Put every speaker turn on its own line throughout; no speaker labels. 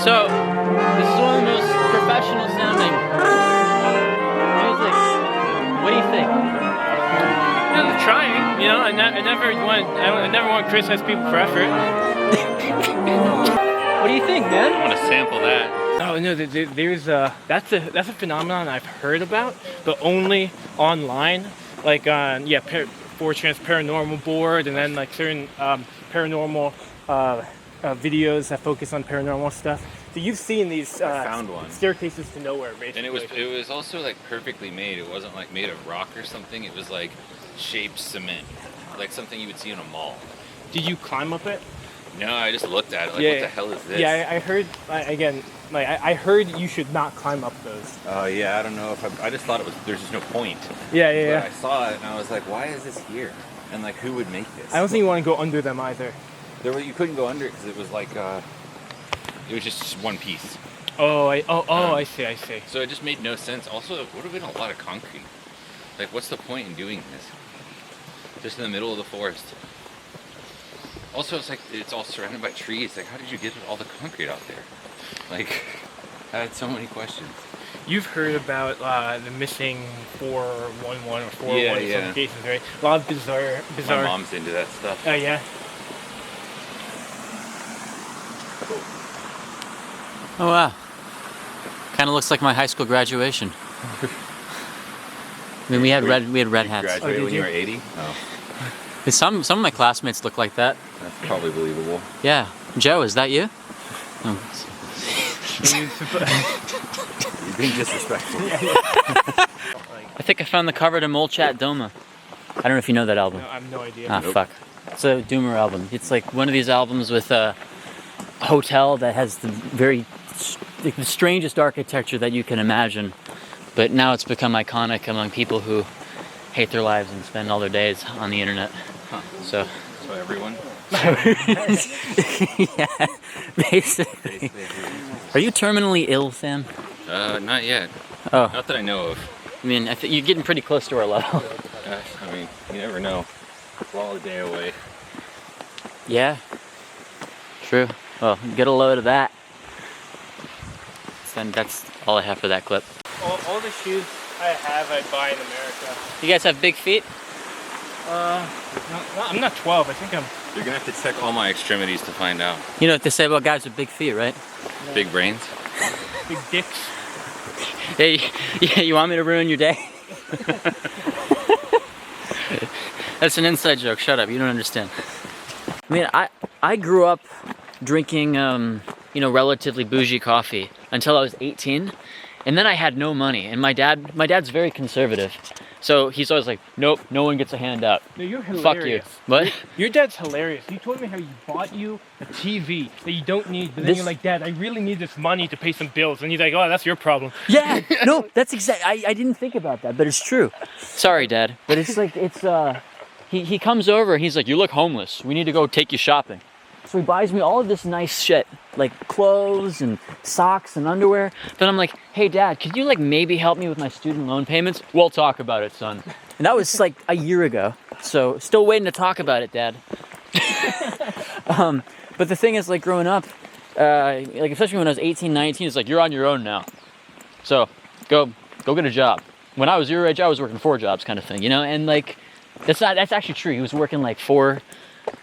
So, this is one of the most professional sounding music. What do you think?
I'm trying, you know. I never want to criticize people for effort.
What do you think, man?
I want to sample that.
Oh no, there's that's a phenomenon I've heard about, but only online, like on 4chan's paranormal board, and then like certain paranormal videos that focus on paranormal stuff. So you've seen these
found one.
staircases to nowhere, basically.
And it was also like perfectly made. It wasn't like made of rock or something. It was like shaped cement, like something you would see in a mall.
Did you climb up it?
No, I just looked at it. Like, what the hell is this?
Yeah, I heard I heard you should not climb up those.
Oh yeah, I don't know if I just thought there's just no point.
Yeah.
I saw it and I was like, why is this here? And like, who would make this?
I don't think you want to go under them either.
You couldn't go under it because it was like it was just one piece.
I see.
So it just made no sense. Also, it would have been a lot of concrete. Like, what's the point in doing this? Just in the middle of the forest. Also, it's like it's all surrounded by trees. Like, how did you get all the concrete out there? Like, I had so many questions.
You've heard about the missing 411 or 401 in some cases, right? A lot of bizarre.
My mom's into that stuff.
Oh yeah.
Oh wow. Kind of looks like my high school graduation. I mean, we had red hats.
You graduated when you were 80? Oh.
Some of my classmates look like that.
That's probably believable.
Yeah. Joe, is that you? Oh.
You're being disrespectful.
I think I found the cover to Molchat Doma. I don't know if you know that album.
No, I have no idea.
Ah, fuck. It's a Doomer album. It's like one of these albums with a hotel that has the strangest architecture that you can imagine. But now it's become iconic among people who hate their lives and spend all their days on the internet.
Huh.
So
everyone?
yeah, basically. Are you terminally ill, Sam?
Not yet.
Oh.
Not that I know of.
I mean, you're getting pretty close to our level.
I mean, you never know. We're all a day away.
Yeah. True. Well, get a load of that. Then that's all I have for that clip.
All the shoes I have, I buy in America.
You guys have big feet?
I'm not 12. I think I'm.
You're gonna have to check all my extremities to find out.
You know what they say about guys with big feet, right?
Yeah. Big brains.
Big dicks.
Hey, yeah, you want me to ruin your day? That's an inside joke. Shut up. You don't understand. I mean, I grew up drinking, relatively bougie coffee until I was 18, and then I had no money. And my dad's very conservative, so he's always like, "Nope, no one gets a handout."
No, you're hilarious.
Fuck you. What?
Your dad's hilarious. He told me how he bought you a TV that you don't need, but then you're like, "Dad, I really need this money to pay some bills," and he's like, "Oh, that's your problem."
Yeah, no, that's exact. I didn't think about that, but it's true. Sorry, Dad, but it's like he comes over and he's like, "You look homeless. We need to go take you shopping." So he buys me all of this nice shit, like clothes and socks and underwear. Then I'm like, "Hey, Dad, could you like maybe help me with my student loan payments?" "We'll talk about it, son." And that was like a year ago. So still waiting to talk about it, Dad. But the thing is, like growing up, like especially when I was 18, 19, it's like, you're on your own now. So go get a job. When I was your age, I was working 4 jobs kind of thing, you know? And like, that's actually true. He was working like 4,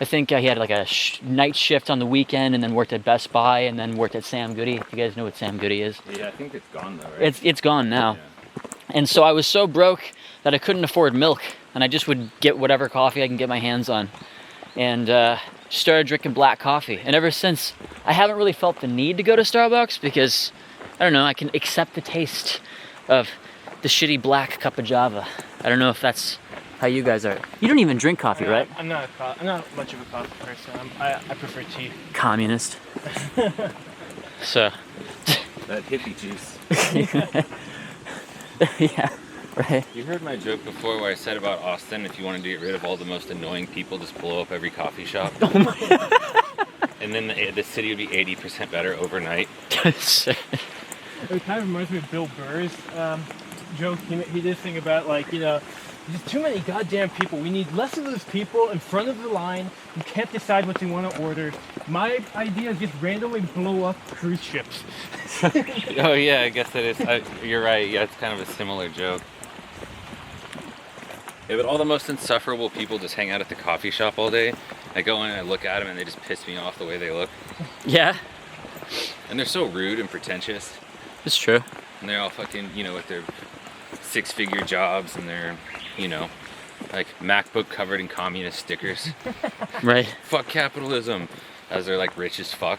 I think he had like a night shift on the weekend and then worked at Best Buy and then worked at Sam Goody. You guys know what Sam Goody is?
Yeah, I think it's gone though, right?
It's gone now. Yeah. And so I was so broke that I couldn't afford milk, and I just would get whatever coffee I can get my hands on. And started drinking black coffee. And ever since, I haven't really felt the need to go to Starbucks because, I don't know, I can accept the taste of the shitty black cup of Java. I don't know if that's how you guys are. You don't even drink coffee, right?
I'm not much of a coffee person. I prefer tea.
Communist. So.
That hippie juice.
Yeah, right.
You heard my joke before where I said about Austin, if you wanted to get rid of all the most annoying people, just blow up every coffee shop.
Oh my.
And then the city would be 80% better overnight.
It kind of reminds me of Bill Burr's joke. He did this thing about, like, There's too many goddamn people. We need less of those people in front of the line who can't decide what they want to order. My idea is just randomly blow up cruise ships.
Oh yeah, I guess it is. You're right. Yeah, it's kind of a similar joke. Yeah, but all the most insufferable people just hang out at the coffee shop all day. I go in and I look at them and they just piss me off the way they look.
Yeah,
And they're so rude and pretentious.
it's true.
And they're all fucking, with their 6-figure jobs and their, like MacBook covered in communist stickers.
Right,
Fuck capitalism. As they're like rich as fuck.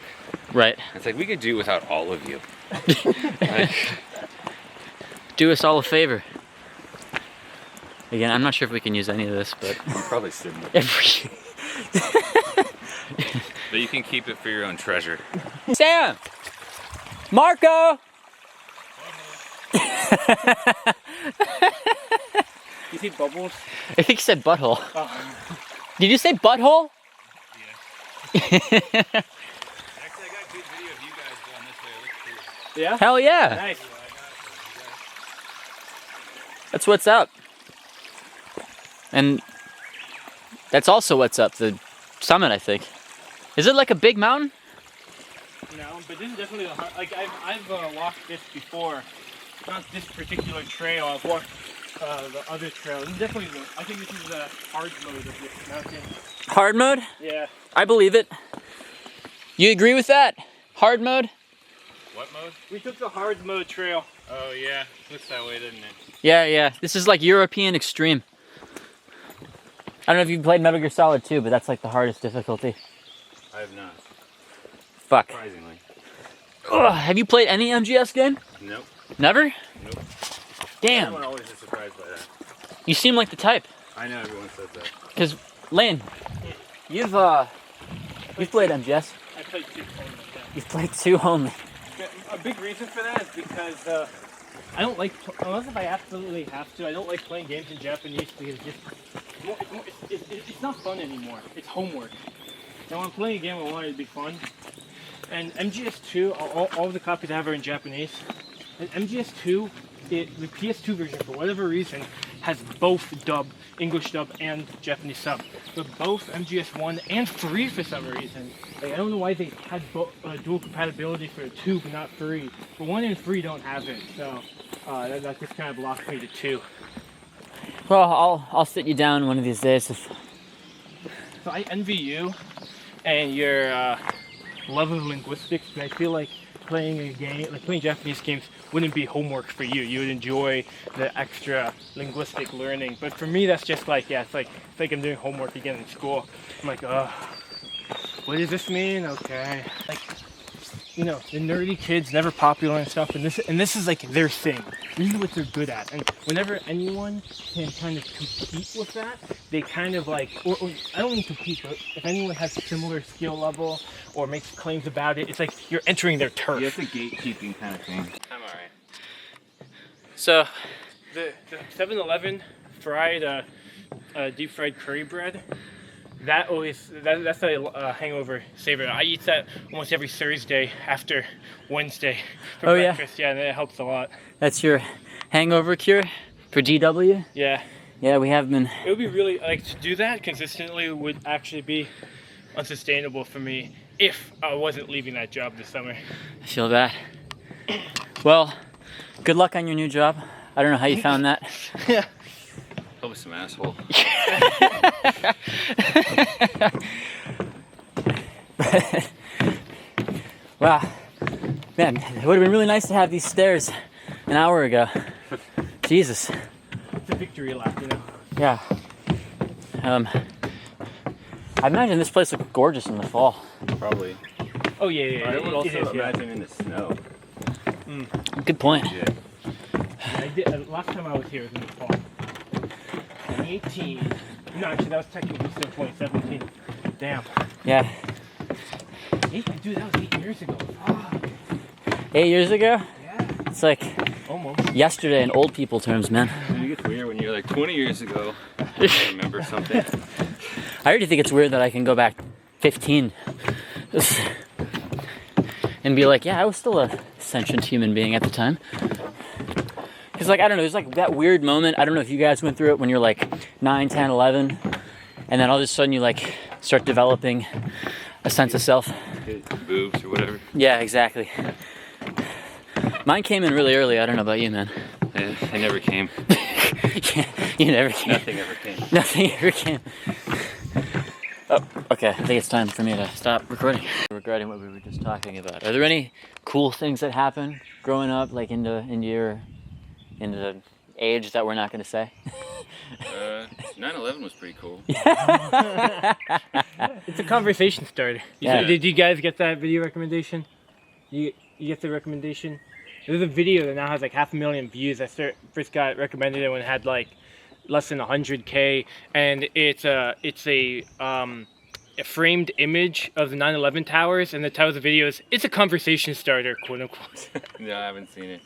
right.
It's like we could do without all of you. Like,
Do us all a favor. Again, I'm not sure if we can use any of this, but
I'm probably sitting.
every...
But you can keep it for your own treasure.
Sam! Marco!
You see bubbles?
I think you said butthole.
Oh.
Did you say butthole?
Actually, I got a good video of you guys going this way. It looks cool.
Yeah?
Hell yeah.
Nice.
That's what's up. And that's also what's up, the summit, I think. Is it like a big mountain?
No, but this is definitely a hard, like I've walked this before. Not this particular trail. I've walked the other trail. This is definitely I think this is the hard mode of this mountain.
Hard mode?
Yeah.
I believe it. You agree with that? Hard mode?
What mode?
We took the hard mode trail.
Oh yeah, looks that way, doesn't it?
Yeah. This is like European extreme. I don't know if you played Metal Gear Solid 2, but that's like the hardest difficulty.
I have not.
Fuck.
Surprisingly.
Ugh, have you played any MGS game?
Nope.
Never?
Nope.
Damn.
Everyone always is surprised by that.
You seem like the type.
I know everyone says that.
Because, Lain, you've played MGS.
I played 2 only. Yeah.
You've played 2 only.
A big reason for that is because I don't like, unless if I absolutely have to, I don't like playing games in Japanese because it's not fun anymore. It's homework. Now when I'm playing a game, I want it to be fun. And MGS2, all the copies I have are in Japanese. And MGS2, the PS2 version, for whatever reason, has both dub, English dub and Japanese sub. But both MGS1 and 3 for some reason. Like, I don't know why they had dual compatibility for 2 but not 3. But 1 and 3 don't have it, so that just kind of locked me to 2.
Well, I'll sit you down one of these days.
So I envy you and your love of linguistics, but I feel like playing a game, like playing Japanese games, wouldn't be homework for you. You would enjoy the extra linguistic learning. But for me, that's just like, yeah, it's like I'm doing homework again in school. I'm like, what does this mean? Okay. Like, the nerdy kids, never popular and stuff, and this is like their thing. This is what they're good at. And whenever anyone can kind of compete with that, they kind of like, or I don't mean compete, but if anyone has a similar skill level or makes claims about it, it's like you're entering their turf.
Yeah, it's a gatekeeping kind of thing. I'm alright.
So,
The 7-Eleven fried, deep fried curry bread, that's a hangover saver. I eat that almost every Thursday after Wednesday for breakfast. Yeah, and it helps a lot.
that's your hangover cure for DW?
Yeah.
Yeah, we have been.
It would be really, like, to do that consistently would actually be unsustainable for me if I wasn't leaving that job this summer.
I feel that. Well, good luck on your new job. I don't know how you found that.
Yeah.
Oh, some asshole.
Wow. Man, it would have been really nice to have these stairs an hour ago. Jesus.
It's a victory lap,
Yeah. I imagine this place looks gorgeous in the fall.
Probably.
Oh, yeah.
I would also
it is, yeah.
imagine in the snow.
Good point.
Yeah.
I did, last time I was here was in the fall. 2018. No, actually, that was technically still 2017. Damn.
Yeah.
Dude, that was 8 years ago. Fuck.
8 years ago?
Yeah.
It's like
Almost.
yesterday in old people terms, man.
It gets weird when you're like 20 years ago. I remember something.
I already think it's weird that I can go back 15 and be like, yeah, I was still a sentient human being at the time. Because, like, I don't know, there's like that weird moment. I don't know if you guys went through it when you're like 9, 10, 11, and then all of a sudden you like start developing a sense of self.
Boobs or whatever.
Yeah, exactly. Mine came in really early. I don't know about you, man.
They never came.
Yeah, you never came.
Nothing ever came.
Nothing ever came. Oh, okay. I think it's time for me to stop recording. Regarding what we were just talking about, are there any cool things that happened growing up, like into the age that we're not going to say?
9/11 was pretty cool.
It's a conversation starter.
Yeah.
Did you guys get that video recommendation? You get the recommendation? There's a video that now has like 500,000 views. I first got recommended it when it had like less than 100K, and it's a framed image of the 9/11 towers, and the title of the video is "It's a conversation starter," quote unquote.
No, I haven't seen it.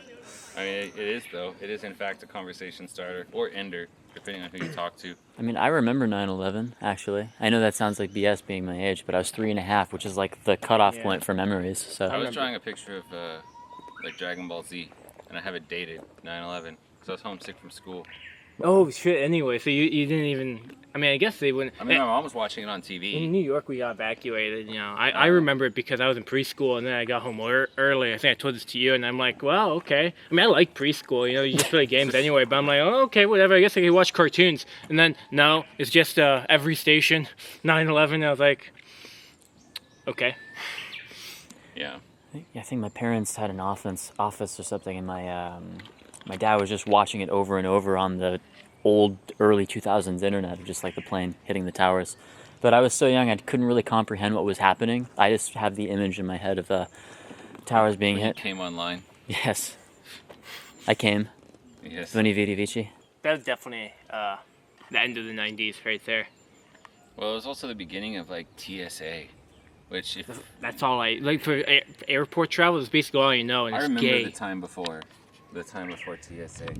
I mean, it is though. It is in fact a conversation starter or ender, depending on who you talk to.
I mean, I remember 9/11, actually. I know that sounds like BS being my age, but I was 3.5, which is like the cutoff point for memories. So
I was drawing a picture of like Dragon Ball Z, and I have it dated 9/11 because I was homesick from school.
Oh shit! Anyway, so you didn't even. I mean, I guess they wouldn't.
I mean, my mom was watching it on TV.
In New York, we got evacuated. You know, I remember it because I was in preschool, and then I got home early. I think I told this to you, and I'm like, well, okay. I mean, I like preschool. You know, you just play games anyway. But I'm like, oh, okay, whatever. I guess I can watch cartoons. And then no, it's just every station 9/11. I was like, okay.
Yeah.
I think my parents had an office or something, and my dad was just watching it over and over on the old early 2000s internet of just like the plane hitting the towers. But I was so young I couldn't really comprehend what was happening. I just have the image in my head of the towers being hit.
You came online.
Yes. I came.
Yes.
Veni Vidi Vici.
That was definitely the end of the 90s right there.
Well, it was also the beginning of like TSA, which if
That's all I like for airport travel is basically all you know, and
I
it's
remember
gay.
the time before TSA.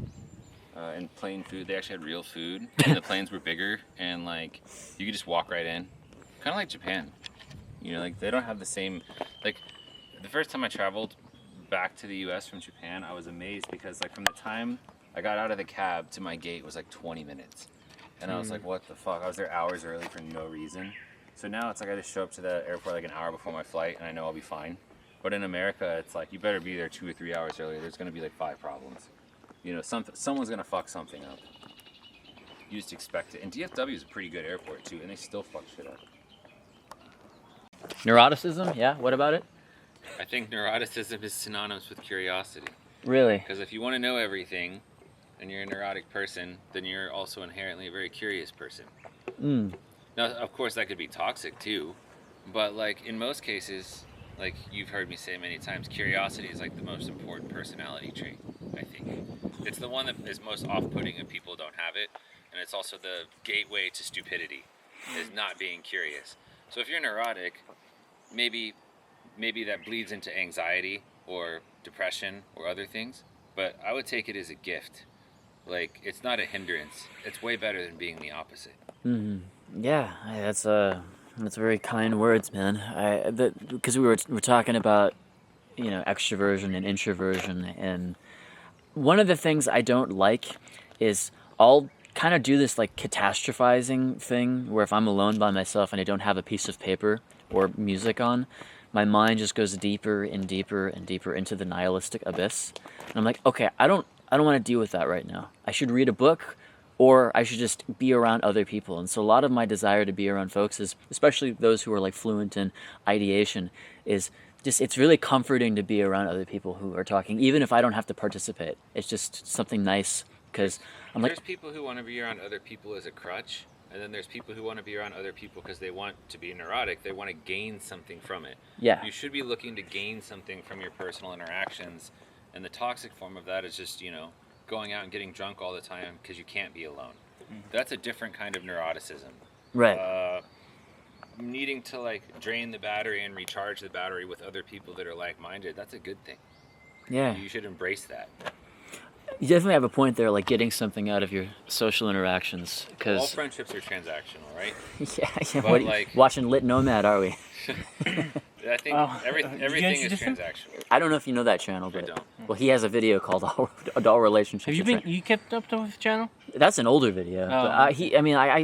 And plane food, they actually had real food, and the planes were bigger, and like you could just walk right in, kind of like Japan. You know, like they don't have the same. Like the first time I traveled back to the U.S. from Japan, I was amazed because like from the time I got out of the cab to my gate was like 20 minutes, and I was like, what the fuck? I was there hours early for no reason. So now it's like I just show up to the airport like an hour before my flight, and I know I'll be fine. But in America, it's like you better be there 2 or 3 hours early. There's gonna be like 5 problems. You know, someone's gonna fuck something up. You just expect it. And DFW is a pretty good airport too, and they still fuck shit up.
Neuroticism? Yeah, what about it?
I think neuroticism is synonymous with curiosity.
Really?
Because if you want to know everything, and you're a neurotic person, then you're also inherently a very curious person. Now, of course, that could be toxic too, but like in most cases, like you've heard me say many times, curiosity is like the most important personality trait, I think. It's the one that is most off-putting if people don't have it, and it's also the gateway to stupidity, is not being curious. So if you're neurotic, maybe that bleeds into anxiety or depression or other things, but I would take it as a gift. Like, it's not a hindrance. It's way better than being the opposite.
Yeah, that's very kind words, man. Because we're talking about, you know, extroversion and introversion, and one of the things I don't like is I'll kind of do this like catastrophizing thing where if I'm alone by myself and I don't have a piece of paper or music on, my mind just goes deeper and deeper and deeper into the nihilistic abyss. And I'm like, okay, I don't want to deal with that right now. I should read a book, or I should just be around other people. And so a lot of my desire to be around folks is, especially those who are like fluent in ideation, is just, it's really comforting to be around other people who are talking, even if I don't have to participate. It's just something nice, because I'm like...
There's people who want to be around other people as a crutch, and then there's people who want to be around other people because they want to be neurotic. They want to gain something from it.
Yeah.
You should be looking to gain something from your personal interactions, and the toxic form of that is just, you know, going out and getting drunk all the time because you can't be alone. That's a different kind of neuroticism.
Right.
Needing to like drain the battery and recharge the battery with other people that are like-minded, that's a good thing.
Yeah.
You should embrace that.
You definitely have a point there, like getting something out of your social interactions.
All
Because
friendships are transactional, right?
yeah,
But
what,
like,
watching Lit Nomad, are we?
I think everything is transactional.
I don't know if you know that channel,
I
but
don't.
well, he has a video called Adult Relationships.
You kept up with the channel?
That's an older video.
Oh,
But,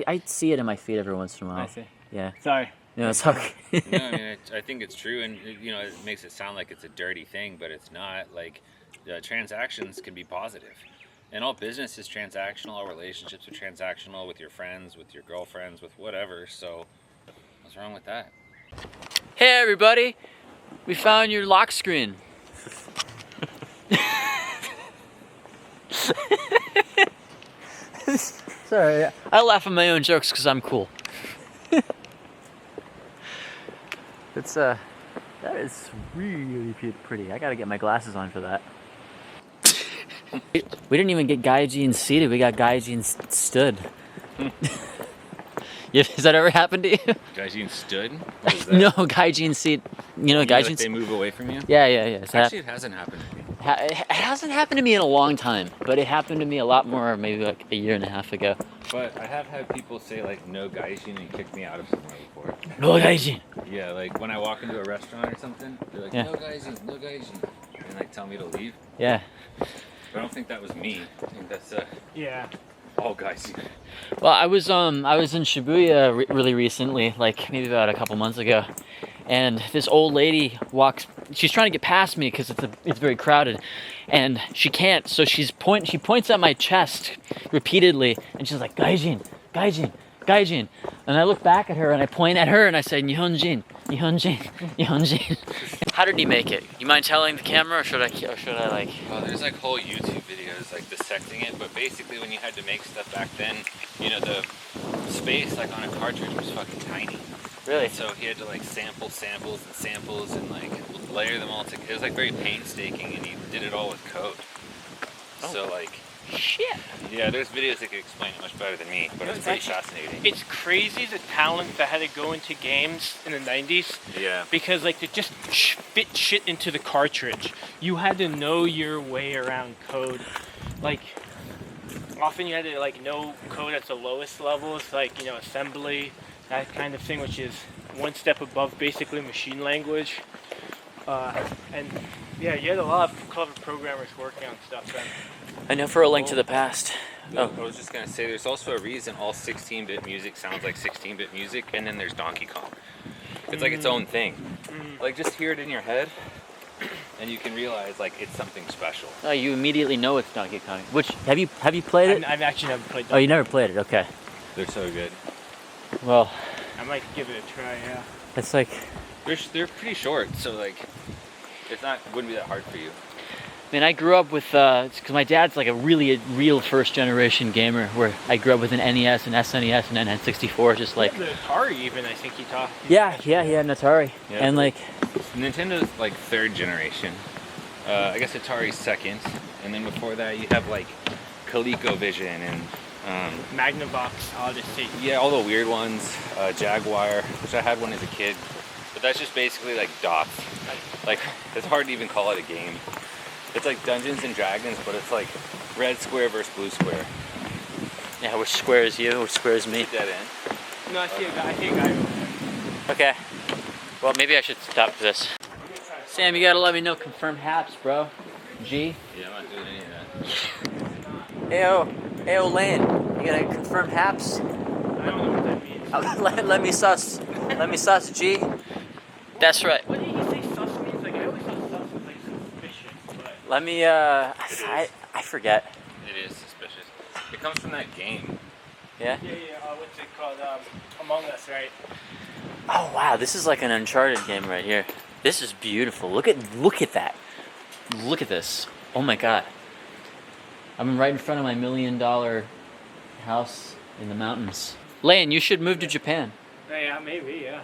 I see it in my feed every once in a while.
I see.
Yeah.
Sorry.
No, it's okay.
No, I mean, I think it's true, and it makes it sound like it's a dirty thing, but it's not. Like, transactions can be positive, and all business is transactional. All relationships are transactional with your friends, with your girlfriends, with whatever. So, what's wrong with that?
Hey everybody, we found your lock screen. Sorry, I laugh at my own jokes because I'm cool. That is really pretty. I gotta get my glasses on for that. We didn't even get Gaijin seated, we got Gaijin stood. Has that ever happened to you?
Gaijin stood? What is that?
No, Gaijin seat. You know, Gaijin.
Like they move away from you?
Yeah.
Actually, it hasn't happened to me.
It hasn't happened to me in a long time, but it happened to me a lot more, maybe like a year and a half ago.
But I have had people say like no gaijin and kick me out of somewhere before.
No Gaijin.
Yeah, like when I walk into a restaurant or something, they're like,
Yeah.
no gaijin, and like tell me to leave.
Yeah.
But I don't think that was me. I think that's
Yeah.
all gaijin.
Well, I was in Shibuya really recently, like maybe about a couple months ago, and this old lady walks. She's trying to get past me because it's very crowded, and she can't. So she points at my chest repeatedly, and she's like, Gaijin, Gaijin, Gaijin. And I look back at her and I point at her and I say, Nihonjin, Nihonjin, Nihonjin. How did he make it? You mind telling the camera, or should I like?
Oh, there's like whole YouTube videos like dissecting it, but basically when you had to make stuff back then, the space like on a cartridge was fucking tiny.
Really?
So he had to like samples and like layer them all together. It was like very painstaking, and he did it all with code.
Oh.
So like,
Shit.
yeah, there's videos that could explain it much better than me, but it's pretty fascinating.
It's crazy the talent that had to go into games in the 90s.
Yeah.
Because like to just fit shit into the cartridge, you had to know your way around code. Like often you had to like know code at the lowest levels, like assembly, that kind of thing, which is one step above basically machine language. And yeah, you had a lot of clever programmers working on stuff then.
I know for A Link to the Past.
I was just gonna say, there's also a reason all 16-bit music sounds like 16-bit music, and then there's Donkey Kong. It's like its own thing. Like just hear it in your head, and you can realize like it's something special.
Oh, you immediately know it's Donkey Kong. Which have you played it?
I've actually never played.
Oh, you never played it. Okay.
They're so good.
Well,
I might give it a try. Yeah.
it's like.
They're pretty short, so like wouldn't be that hard for you.
I mean, I grew up with, because my dad's like a real first generation gamer, where I grew up with an NES, an SNES, and an N64, just like.
The Atari even, I think he taught.
Yeah, an Atari.
Yeah.
And like.
Nintendo's like third generation. I guess Atari's second, and then before that you have like ColecoVision and
Magnavox Odyssey.
yeah, all the weird ones. Jaguar, which I had one as a kid, but that's just basically like dots. Like it's hard to even call it a game. It's like Dungeons and Dragons, but it's like red square versus blue square.
Yeah, which square is you? Which square is me?
Dead end.
No, I see a guy over there.
Okay. Well, maybe I should stop this. Sam, you gotta let me know confirmed haps, bro. G.
Yeah, I'm not doing any of that.
Ayo, Lain, you gotta confirm haps?
I don't know what that means.
Let me sus, G. That's right.
What did he say sus means? Like, I always thought sus was like suspicious, but...
Let me, I forget.
It is suspicious. It comes from that game.
Yeah?
Yeah, what's it called? Among Us, right?
Oh wow, this is like an Uncharted game right here. This is beautiful. Look at that. Look at this. Oh my god. I'm right in front of my $1 million house in the mountains. Lain, you should move to Japan.
Yeah, maybe, yeah.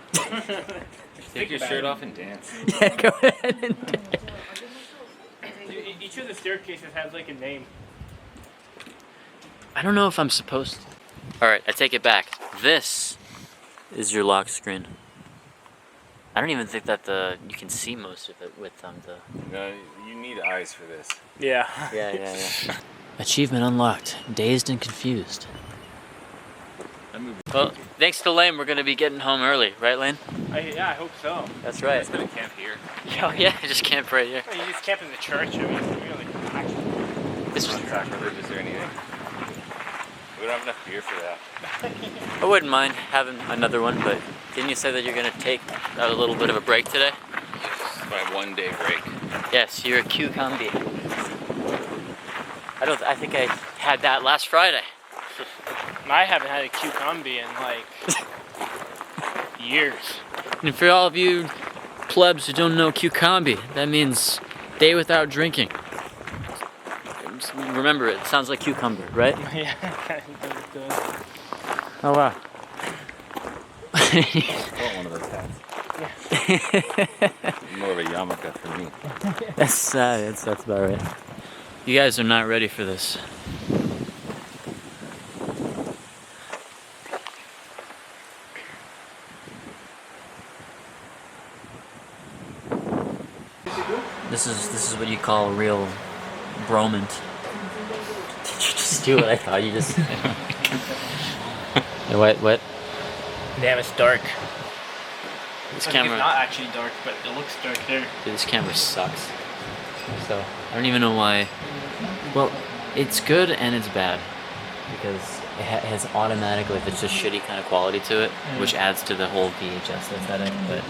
Take your shirt off and dance.
Yeah, go ahead and dance.
Each of the staircases has like a name.
I don't know if I'm supposed to. Alright, I take it back. This is your lock screen. I don't even think that you can see most of it with the...
No, you need eyes for this.
Yeah.
Yeah. Achievement unlocked. Dazed and confused. Well, thanks to Lain, we're going to be getting home early. Right, Lain?
Yeah, I hope so.
That's right.
It's gonna camp here.
Oh yeah, just camp right here.
You just camp in the church. I mean, really. Actually,
This was,
Sacrilegious or anything. We don't have enough beer for that.
I wouldn't mind having another one, but didn't you say that you're gonna take a little bit of a break today?
Yes, my 1 day break.
Yes, you're a cucumber. I think I had that last Friday.
I haven't had a cucumber in like years.
And for all of you plebs who don't know cucumber, that means day without drinking. Remember it sounds like cucumber, right?
Yeah, it does.
Oh wow.
I want one of those hats. More of a yarmulke for me.
That's about right. You guys are not ready for this. This is what you call real bromant. Did you just do what I thought you just? What?
Damn, it's dark.
This
It's
camera.
not actually dark, but it looks dark there.
Dude, this camera sucks. So I don't even know why. Well, it's good and it's bad because it has automatically it's just shitty kind of quality to it, which adds to the whole VHS aesthetic. But